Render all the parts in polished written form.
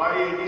IAD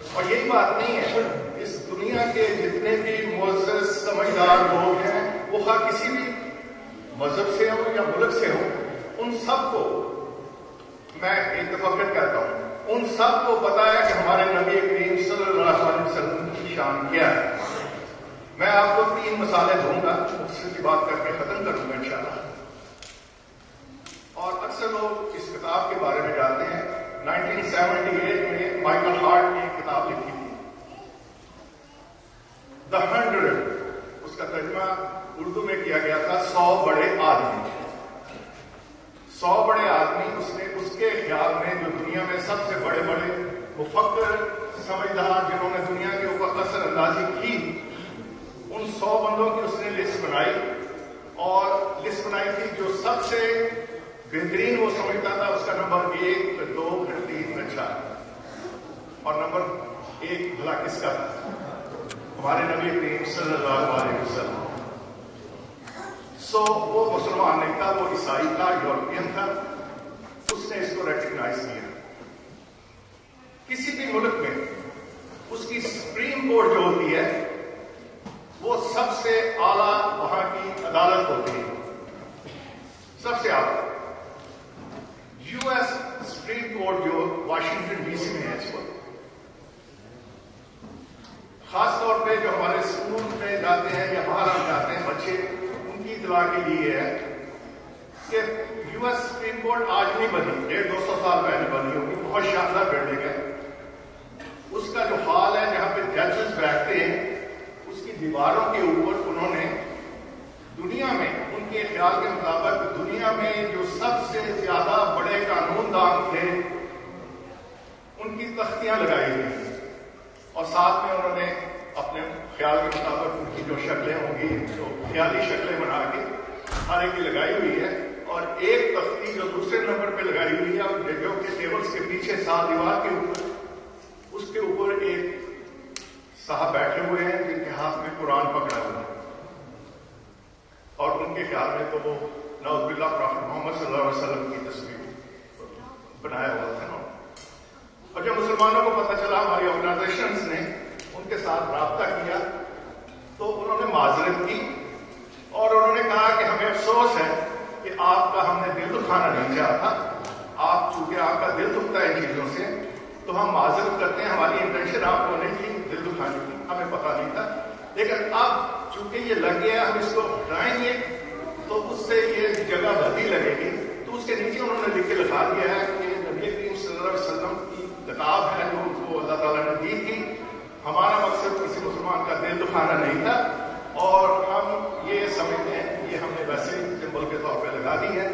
اور یہی بات نہیں ہے، اس دنیا کے جتنے بھی معزز سمجھدار لوگ ہیں وہ خواہ کسی بھی مذہب سے ہوں یا ملک سے ہوں، ان سب کو میں ایک دفعہ پھر کہتا ہوں، ان سب کو پتا ہے کہ ہمارے نبی کریم صلی اللہ علیہ وسلم کی شان کیا ہے۔ میں آپ کو 3 مثالیں دوں گا، اس کی بات کر کے ختم کروں گا انشاءاللہ۔ اور اکثر لوگ اس کتاب کے بارے میں جانتے ہیں، 1978 میں مائیکل ہارٹ نے ایک کتاب لکھی تھی، The 100، اس کا ترجمہ اردو میں کیا گیا تھا 100 بڑے آدمی۔ 100 بڑے آدمی، اس نے اس کے خیال میں جو دنیا میں سب سے بڑے بڑے مفکر سمجھدار جنہوں نے دنیا کے اوپر اثر اندازی کی، ان 100 بندوں کی اس نے لسٹ بنائی، اور لسٹ بنائی تھی جو سب سے بہترین وہ سمجھتا تھا اس کا نمبر 1 پھر 2 پھر 3 پھر 4، اور نمبر 1 بھلا کس کا تھا؟ ہمارے نبی کریم صلی اللہ علیہ وسلم۔ وہ مسلمان نہیں تھا، وہ عیسائی تھا، یورپین تھا، اس نے اس کو ریکگنائز کیا۔ کسی بھی ملک میں اس کی سپریم کورٹ جو ہوتی ہے وہ سب سے اعلیٰ وہاں کی عدالت ہوتی ہے، سب سے اعلیٰ۔ یو ایس سپریم کورٹ جو واشنگٹن ڈی سی میں ہے اس وقت، خاص طور پہ جو ہمارے اسکول میں جاتے ہیں یا باہر ہم جاتے ہیں بچے، ان کی اطلاع کے لیے ہے کہ یو ایس سپریم کورٹ آج نہیں بنی، 150-200 سال پہلے بنی ہوگی، بہت شاندار بلڈنگ ہے۔ اس کا جو ہال ہے جہاں پہ ججز بیٹھتے ہیں، اس کی دیواروں کے اوپر انہوں نے دنیا میں، ان کے خیال کے مطابق دنیا میں جو سب سے زیادہ بڑے قانون دان تھے ان کی تختیاں لگائی ہوئی، اور ساتھ میں انہوں نے اپنے خیال کے مطابق ان کی جو شکلیں ہوں گی، جو خیالی شکلیں بنا کے ہر ایک کی لگائی ہوئی ہے، اور ایک تختی جو دوسرے نمبر پہ لگائی ہوئی ہے، اور جو کہ ٹیبلز کے پیچھے ساتھ دیوار کے اوپر، اس کے اوپر ایک صاحب بیٹھے ہوئے ہیں جن کے ہاتھ میں قرآن پکڑا ہوا ہے، اور ان کے خیال میں تو وہ نعوذ باللہ پروفیٹ محمد صلی اللہ علیہ وسلم کی تصویر بنایا ہوا تھا نا۔ اور جب مسلمانوں کو پتہ چلا، ہماری آرگنائزیشنز نے ان کے ساتھ رابطہ کیا، تو انہوں نے معذرت کی اور انہوں نے کہا کہ ہمیں افسوس ہے کہ آپ کا ہم نے دل دکھانا نہیں چاہا تھا، آپ چونکہ آپ کا دل دکھتا ہے ان چیزوں سے تو ہم معذرت کرتے ہیں، ہماری انٹینشن آپ کو نہیں تھی دل دکھانے کی، ہمیں پتہ نہیں تھا، لیکن اب چونکہ یہ لگ گیا، ہم اس کو ہٹائیں گے تو اس سے یہ جگہ بدی لگے گی۔ تو اس کے نیچے انہوں نے لکھ کے لکھا دیا ہے کہ نبی کریم صلی اللہ علیہ وسلم کی کتاب ہے جو ان کو اللہ تعالیٰ نے دی تھی، ہمارا مقصد کسی مسلمان کا دل دکھانا نہیں تھا، اور ہم یہ سمجھتے ہیں یہ ہم نے ویسے سمبل کے طور پہ لگا دی ہے،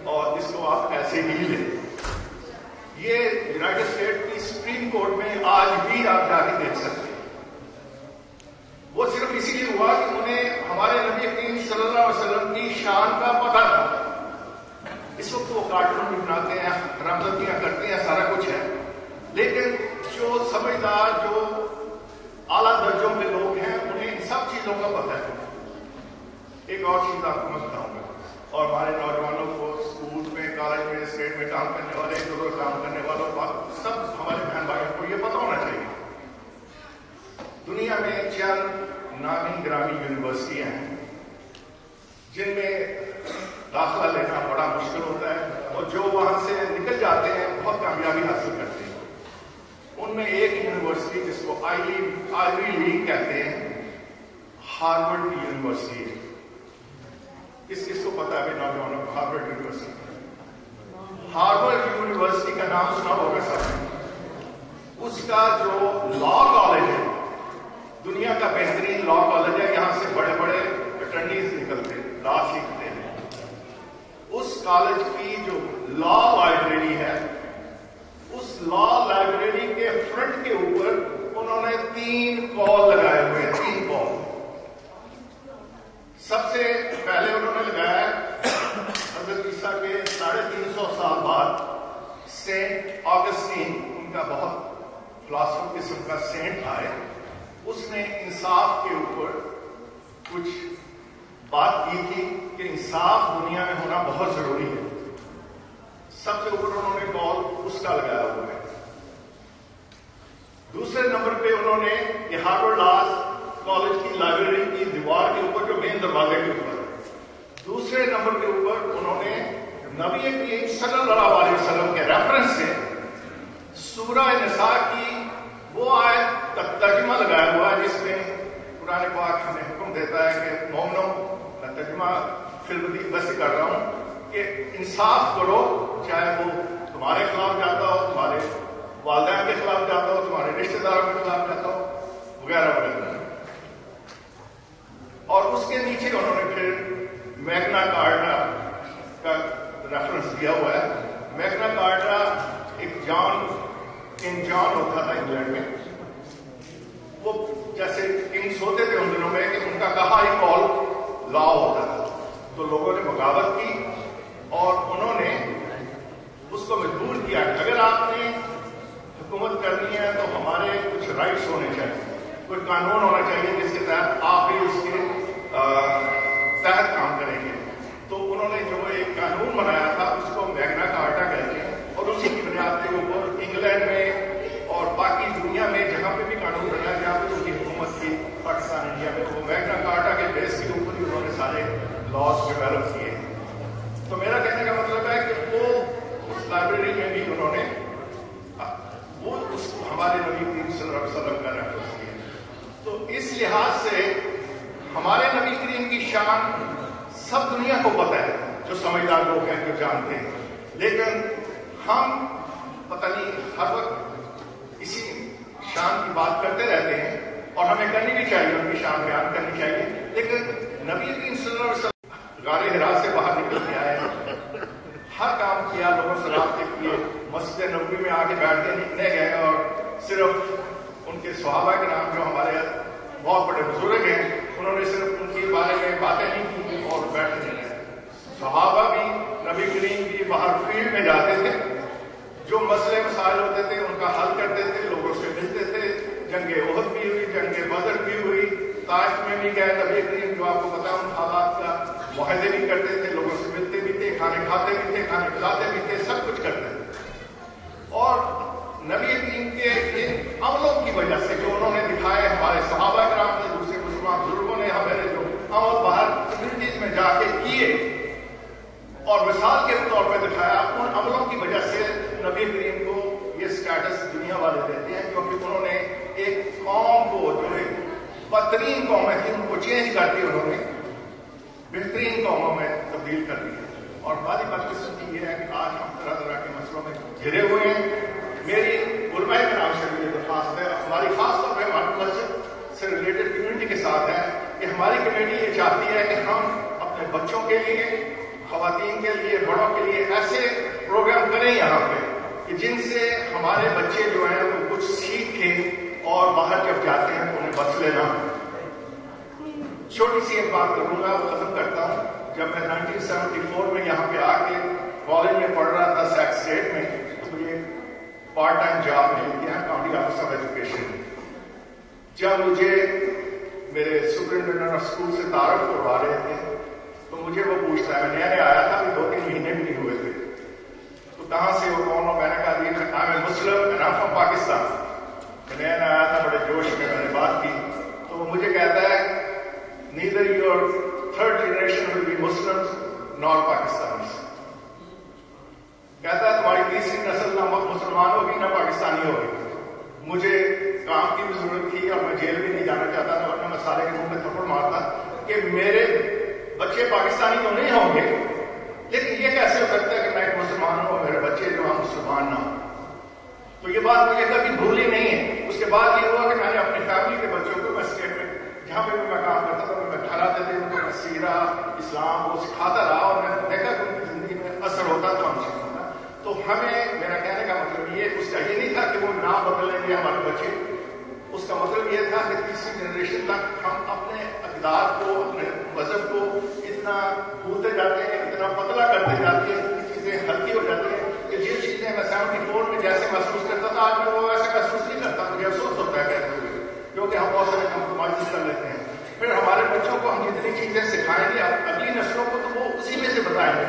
اور اس کو آپ ایسے ہی لیں۔ یہ یونائٹڈ اسٹیٹ کی سپریم کورٹ میں آج بھی آپ جا کے دیکھ سکتے ہیں۔ وہ صرف اسی لیے ہوا کہ انہیں ہمارے نبی کریم صلی اللہ علیہ وسلم کی شان کا پتہ تھا۔ اس وقت وہ کارٹون بھی بناتے ہیں، رمزیاں کرتے ہیں، سارا کچھ ہے، لیکن جو سمجھدار، جو اعلیٰ درجوں کے لوگ ہیں، انہیں ان سب چیزوں کا پتہ ہے۔ ایک اور چیز آپ کو میں بتاؤں گا، اور ہمارے نوجوانوں کو اسکول میں، کالج میں، اسٹیٹ میں کام کرنے والے، ادھر کام کرنے والوں، سب ہمارے بہن بھائیوں کو یہ پتہ ہونا چاہیے، دنیا میں چند نامی گرامی یونیورسٹیاں ہیں جن میں داخلہ لینا بڑا مشکل ہوتا ہے، اور جو وہاں سے نکل جاتے ہیں بہت کامیابی حاصل کرتے ہیں۔ ان میں ایک یونیورسٹی جس کو آئیوی لیگ کہتے ہیں، ہارورڈ یونیورسٹی ہے۔ کس کو پتا ہے نوجوانوں کو ہارورڈ یونیورسٹی؟ ہارورڈ یونیورسٹی کا نام سنا ہوگا سب نے۔ اس کا جو لا کالج ہے، دنیا کا بہترین لا کالج ہے، یہاں سے بڑے بڑے اٹرنیز نکلتے ہیں، لا سیکھتے ہیں۔ اس کالج کی جو لا لائبریری ہے، اس لا لائبریری کے فرنٹ کے اوپر انہوں نے 3 کال لگائے ہوئے ہیں، 3 کال۔ سب سے پہلے انہوں نے لگایا حضرت عیسیٰ کے 350 سال بعد سینٹ آگسٹین، ان کا بہت فلاسفر قسم کا سینٹ تھا، اس نے انصاف کے اوپر کچھ بات کی تھی کہ انصاف دنیا میں ہونا بہت ضروری ہے۔ سب سے اوپر انہوں نے کال اس کا لگایا ہوا ہے۔ دوسرے انہوں نے یہ ہارورڈ لاس کالج کی لائبریری کی دیوار کے اوپر جو مین دروازے کے اوپر، دوسرے نمبر کے اوپر انہوں نے نبی کریم صلی اللہ علیہ وسلم کے ریفرنس سے سورہ نساء کی وہ آیت ترجمہ لگایا ہوا ہے جس میں قرآن پاک ہمیں حکم دیتا ہے کہ مومنوں، میں ترجمہ ویسے کر رہا ہوں کہ انصاف کرو، چاہے وہ تمہارے خلاف جاتا ہو، تمہارے والدین کے خلاف جاتا ہو، تمہارے رشتہ داروں کے خلاف جاتا ہو، وغیرہ وغیرہ. اور اس کے نیچے انہوں نے پھر میگنا کارٹا کا ریفرنس دیا ہوا ہے. میگنا کارٹا ایک کنگ جان ہوتا تھا انگلینڈ میں. وہ جیسے کنگس ہوتے تھے ان دنوں میں کہ ان کا کہا ہی کال لا ہوتا تھا. تو لوگوں نے بغاوت کی اور انہوں نے اس کو مجبور کیا کہ اگر آپ نے حکومت کرنی ہے تو ہمارے کچھ رائٹس ہونے چاہیے، کوئی قانون ہونا چاہیے جس کے تحت آپ بھی اس کے تحت کام کریں گے. تو انہوں نے جو ایک قانون بنایا تھا اس کو میگنا کارٹا کہتے ہیں، اور اسی کی بنیاد کے اوپر انگلینڈ میں اور باقی دنیا میں جہاں پہ بھی قانون بنا جہاں پہ ان کی حکومت کی پاکستان انڈیا میں، وہ میگنا کارٹا کے بیس کے اوپر ہی انہوں نے سارے لاس ڈیولپ کیے. تو میرا کہنے کا مطلب ہے کہ وہ اس لائبریری میں بھی انہوں نے وہ ہمارے نبی کریم صلی اللہ علیہ وسلم کا ریفرنس کیا. تو اس لحاظ سے ہمارے نبی کریم کی شان سب دنیا کو پتہ ہے، جو سمجھدار لوگ ہیں، جو جانتے ہیں. لیکن ہم پتہ نہیں ہر وقت اسی شان کی بات کرتے رہتے ہیں، اور ہمیں کرنی بھی چاہیے، ان کی شان بیان کرنی چاہیے. لیکن نبی کریم صلی اللہ علیہ وسلم غار حرا سے باہر نکل کے آئے، ہر کام کیا، لوگوں سے رابطے کیے، مسجد نبوی میں آ کے بیٹھ کے نکلے گئے، اور صرف ان کے صحابہ کے نام جو ہمارے بہت بڑے بزرگ ہیں انہوں نے صرف ان کے بارے میں باتیں نہیں کی اور بیٹھے نہیں گئے. صحابہ بھی نبی کریم بھی باہر فیلڈ میں جاتے تھے، جو مسئلے مسائل ہوتے تھے ان کا حل کرتے تھے، لوگوں سے ملتے تھے. جنگ احد بھی ہوئی، جنگ بدر بھی ہوئی، طائف میں بھی گئے. نبی کریم جو آپ کو پتا ان حالات کا معاہدے بھی کرتے تھے، لوگوں سے ملتے بھی تھے، کھانے کھاتے بھی تھے، کھانے کھلاتے بھی تھے، سب کچھ کرتے تھے. اور نبی کریم کے ان عملوں کی وجہ سے جو انہوں نے دکھائے، ہمارے صحابہ کرام نے، دوسرے مسلمان بزرگوں نے ہمارے جو عمل باہر کمیونٹیز میں جا کے کیے اور مثال کے طور پہ دکھایا، ان عملوں کی وجہ سے نبی کریم کو یہ اسٹیٹس دنیا والے دیتے ہیں، کیونکہ انہوں نے ایک قوم کو جو ایک بدترین قومیں تھیں ان کو چینج کر کے انہوں نے بہترین قوموں میں تبدیل کر دیا. اور بڑی بدقسمتی یہ ہے کہ آج ہم طرح طرح کے مسئلوں میں گھرے ہوئے ہیں. میری علماء کرام سے بھی یہ درخواست ہے، ہماری خاص طور پہ ہماری مسجد سے ریلیٹڈ کمیونٹی کے ساتھ ہے کہ ہماری کمیونٹی یہ چاہتی ہے کہ ہم اپنے بچوں کے لیے، خواتین کے لیے، بڑوں کے لیے ایسے پروگرام کریں یہاں پہ کہ جن سے ہمارے بچے جو ہیں وہ کچھ سیکھیں اور باہر جب جاتے ہیں تو انہیں بچ لینا. چھوٹی سی ایک بات کروں گا، ختم کرتا ہوں. جب میں 1974 میں یہاں پہ آ کے کالج میں پڑھ رہا تھا سیکس اسٹیٹ میں، تو مجھے پارٹ ٹائم جاب مل گیا کاؤنٹی آفس آف ایجوکیشن. جب مجھے میرے سپرنٹینڈنٹ آف اسکول سے تعارف کروا رہے تھے تو مجھے وہ پوچھتا ہے، میں نیا نیا آیا تھا، 2-3 مہینے بھی نہیں ہوئے تھے. تو کہاں سے وہ کون ہو؟ میں نے کہا جی I am Muslim and I am from Pakistan. میں نیا نیا آیا تھا، بڑے جوش میں میں نے بات کی. تو وہ مجھے کہتا ہے neither your third generation will be Muslims nor Pakistanis. کہتا ہے تمہاری تیسری نسل نہ مسلمان ہوگی نہ پاکستانی ہوگی. مجھے کام کی بھی ضرورت تھی اور میں جیل بھی نہیں جانا چاہتا تھا، ورنہ میں سارے کے منہ میں تھپڑ مارتا کہ میرے بچے پاکستانی تو نہیں ہوں گے، لیکن یہ کیسے ہو سکتا ہے کہ میں ایک مسلمان ہوں اور میرے بچے جو ہیں مسلمان نہ ہوں. تو یہ بات مجھے کبھی بھولی نہیں ہے. اس کے بعد یہ ہوا کہ میں نے اپنی فیملی کے بچوں کو، میں اسٹیٹ میں جہاں پہ بھی میں کام کرتا تھا میں ٹھہراتے تھے، ان کو میں سیرا اسلام وہ سکھاتا رہا اور میں نے دیکھا کہ ان کی زندگی میں اثر ہوتا تو ہم سیکھتا. تو ہمیں، میرا کہنے کا مطلب یہ، اس کا یہ نہیں تھا کہ وہ نام بدلیں گے ہمارے بچے. اس کا مطلب یہ تھا کہ تیسری جنریشن تک ہم اپنے اقدار کو، اپنے مذہب کو اتنا بھولتے جاتے ہیں، اتنا پتلا کرتے جاتے ہیں، اتنی چیزیں ہلکی ہو جاتی ہیں کہ جن چیزیں میں 74 میں جیسے محسوس کرتا تھا آج میں وہ ایسے محسوس نہیں کرتا. مجھے افسوس ہوتا ہے کہتے ہوئے، کیونکہ ہم بہت سارے کمپرومائز کر لیتے ہیں. پھر ہمارے بچوں کو ہم جتنی چیزیں سکھائیں گے اگلی نسلوں کو تو وہ اسی میں سے بتائیں گے.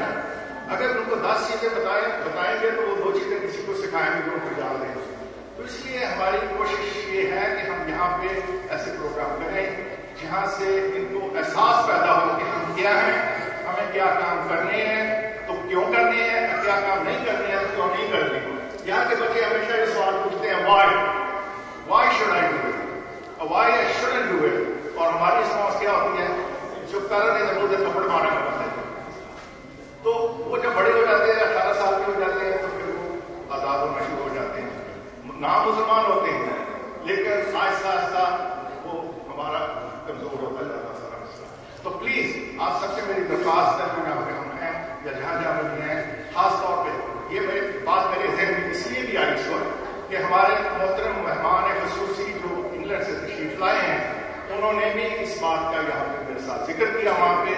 اگر ان کو 10 چیزیں بتائیں گے تو وہ 2 چیزیں کسی کو سکھائیں گے جو ان کو جان دیں. تو اس لیے ہماری کوشش یہ ہے کہ ہم یہاں پروگرام کریں جہاں سے ان کو احساس پیدا ہو کہ ہم کیا ہیں, ہمیں کیا کام کرنے ہیں تو کیوں کرنے ہیں, کیا کام نہیں کرنے ہیں تو کیوں نہیں کرنے. یہاں کے بچے ہمیشہ یہ سوال پوچھتے ہیں why should I do it, why I shouldn't do it, اور ہماری رسپانس کیا ہوتی ہے جو کر رہے ہیں وہ تھپڑ مارنا پڑتا ہے. تو وہ جب بڑے ہو جاتے ہیں 18 سال کے ہو جاتے ہیں تو پھر وہ آزاد ہونا شروع ہو جاتے ہیں, نام مسلمان ہوتے ہیں لیکن آہستہ آہستہ وہ ہمارا کمزور ہوتا جاتا ہے سارا مسئلہ. تو پلیز آپ سب سے میری درخواست ہے کہ جہاں پہ ہم ہیں یا جہاں جہاں بھی ہیں, خاص طور پہ یہ بات میرے ذہن میں اس لیے بھی آئی اس وقت کہ ہمارے محترم مہمان خصوصی جو انگلینڈ سے تشریف لائے ہیں انہوں نے بھی اس بات کا یہاں پہ میرے ساتھ ذکر کیا وہاں پہ,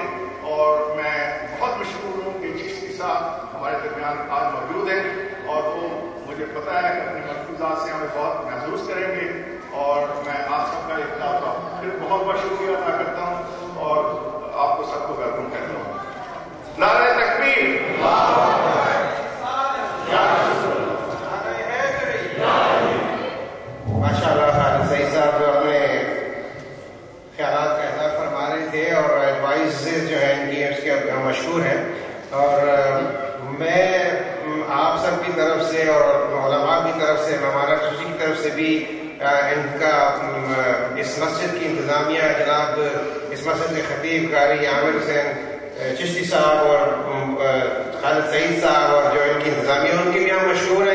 اور میں بہت مشکور ہوں کہ چشتی صاحب ہمارے درمیان آج موجود ہیں اور وہ مجھے پتا ہے کہ اپنے ملفوظات سے ہمیں بہت محظوظ کریں گے, اور میں آپ سب کا ایک پھر بہت بہت شکریہ ادا کرتا ہوں اور آپ کو سب کو ویلکم کہتا ہوں. نعرہ تکبیر, ماشاء اللہ خالد سعید صاحب جو اپنے خیالات کا اظہار فرما رہے تھے اور ایڈوائز جو ہے ان کی اس کے مشہور ہیں, اور میں آپ سب کی طرف سے اور علماء کی طرف سے, مہمان خصوصی کی طرف سے بھی ان کا اس مسجد کی انتظامیہ جناب اس مسجد کے خطیب قاری عامر حسین چشتی صاحب اور خالد سعید صاحب اور جو ان کی انتظامیہ ان کے بھی ہم مشہور ہیں,